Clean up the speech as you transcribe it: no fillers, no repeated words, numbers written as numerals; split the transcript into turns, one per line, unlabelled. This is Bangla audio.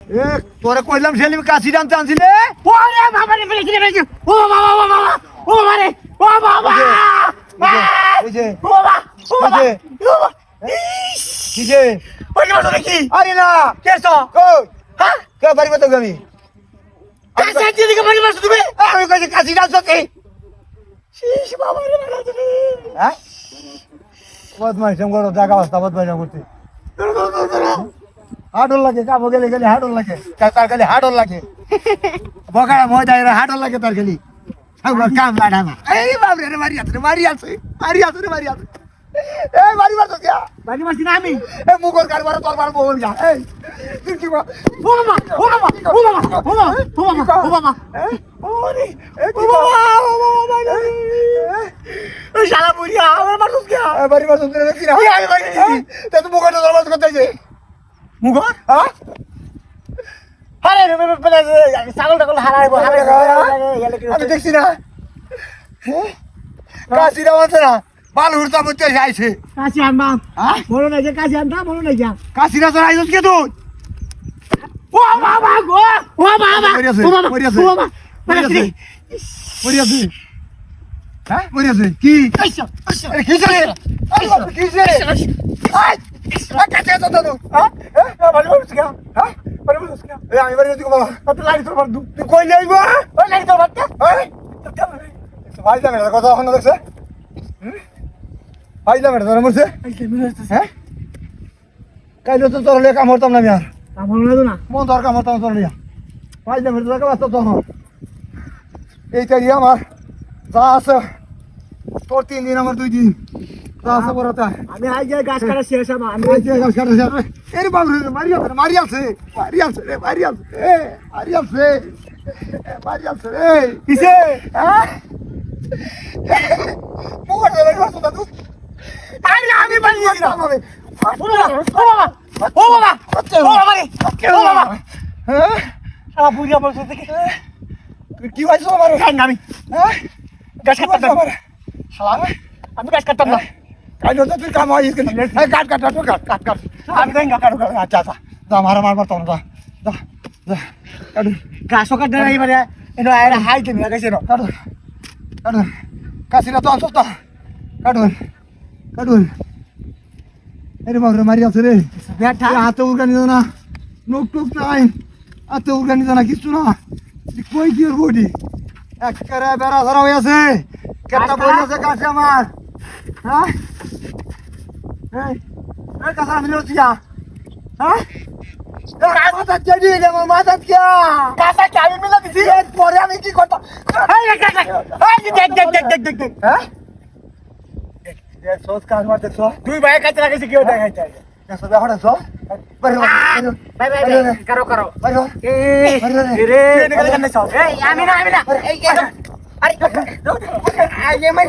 এ তোরে কইলাম সেলিম কাশি টানতে আনছিলে
ওরে বাবা রে ফেলেছি রে ও বাবা ও বাবা ও মারে ও বাবা
এই যে
ও বাবা ও বাবা
কিসে
ওই মারছো নাকি
আরে না
কেছো
কই
হ্যাঁ
কে বাড়ি মতো আমি
কাছে দিকে বাড়ি মারছো তুমি
আমি কইছি কাশি টানছতে
শিশ বাবা রে মারছো তুমি
হ্যাঁ বদমাইশ সঙ্গর জায়গা অবস্থা বদমাইশ করতে হাডল লাগে কাবো গেলে গেলে হাডল লাগে তার গেলে হাডল লাগে বকা ময়দায় হাডল লাগে তার গেলি সবার কাম লাড়াবা এই বাবরে রে মারি আছে মারি আছে এই মারি মারছো কে
বাড়ি মারছি না আমি
এই মুগর কারবার তোর বার বল যা এই তুই কি
ও বাবা ও বাবা ও বাবা ও বাবা ও বাবা ও বাবা
ওরে
ও বাবা ও বাবা এই শালা বুড়িয়া আমার মারছো কে
বাড়ি মারছো তুই দেখি না
আমি বাড়ি
তে তুই মুগর দরবার করতে যাই
মুগর
হ্যাঁ
আরে পেলে ছাগল টাগল হারাইবো
আমি দেখছি না কাশিরা আছে না বাল হুড়তা বুঝতে আইছে
কাশি আনবা
হ্যাঁ
বলো না যে কাশি আনবা বলো না যা
কাশিরা তো আইছস কে তুই
ও বাবা গো ও বাবা
মরিয়াছে,
ও বাবা
মরিয়াছে।
ও বাবা
মরিয়াছে। পড়িয়াছে হ্যাঁ পড়িয়াছে কি
আইসা আইসা
আরে কিসে কিসে আই কাছে তো তো হ্যাঁ
বাড়ি মারছো কে
হ্যাঁ
বাড়ি মারছো কে
এই আমি বাড়ি দিকে বাবা
কত লাগি তোর বাড়ি
তুই কই যাইবো
ওই লাগি তোর বাড়ি
এই ভাই জানে না কথা এখন দেখছে ভাই জানে না তোর মরছে হ্যাঁ কাইলে তো তোর লেখা মরতাম না আমি আর
আমার লাগো না
মন দরকার মরতাম তোর লিয়া ভাই জানে তোর কাছে তো এইটাই আমার যা আছে তোর 3 দিন আমার 2 দিন যা আছে বড়টা
আমি আজ যে গাছ কাটা শেষ হবো আমি
এই যে গাছ কাটা যাবে এর বাবু মারিয়াছে রে মারিয়াছে রে
কিসে
হ্যাঁ মুগর ধরে বসো দাদু
আরে আমি বাড়ি যাই না
হবে
ও বাবা ও বাবা ও বাবা রে ও বাবা
হ্যাঁ
সারা বুড়িয়া বলছো দেখে
তুই কি হইছো আমার
খাই না আমি
হ্যাঁ
গাছ কাটতাম
আমার
শালা আমি গাছ কাটতাম না
কাইলো তো তুই কাম হইছ কেন এই কাট
আমি দেন গা কাটো
আচ্ছা আচ্ছা যা মারবার তো যা যা যা কাট
গাছ কাটতে নাই মানে এটা এটা হাই তুমি লাগাইছে না
কাট কাশিরা তো আনছ তো কাট এরে বাবরে মারিয়াছে রে
বেটা
হাতে উর্গা নিত না নোক টোক নাই হাতে উর্গা নিত না কিছু না কই কি ওর বডি একেবারে বেড়া ধরা হয়ে আছে কেটটা বই আছে কাছে আমার হ্যাঁ এই কাছে আমি লড়ছিয়া হ্যাঁ মাথা কে দিয়ে গেল মাথা কে
গাছা কি আমি মিলা দিছি
পরে আমি কি করতাম
এই গাছা এই দেখ
হ্যাঁ সোচ কাজ মারতে সো
দুই ভাই কাছে লাগাইছে কেউ দেখাইছে
দেখো দেখো দেখো
বাই বাই করো করো
বাইরে
এই রে নিকলে কানে সব এই আমি না এই আরে এই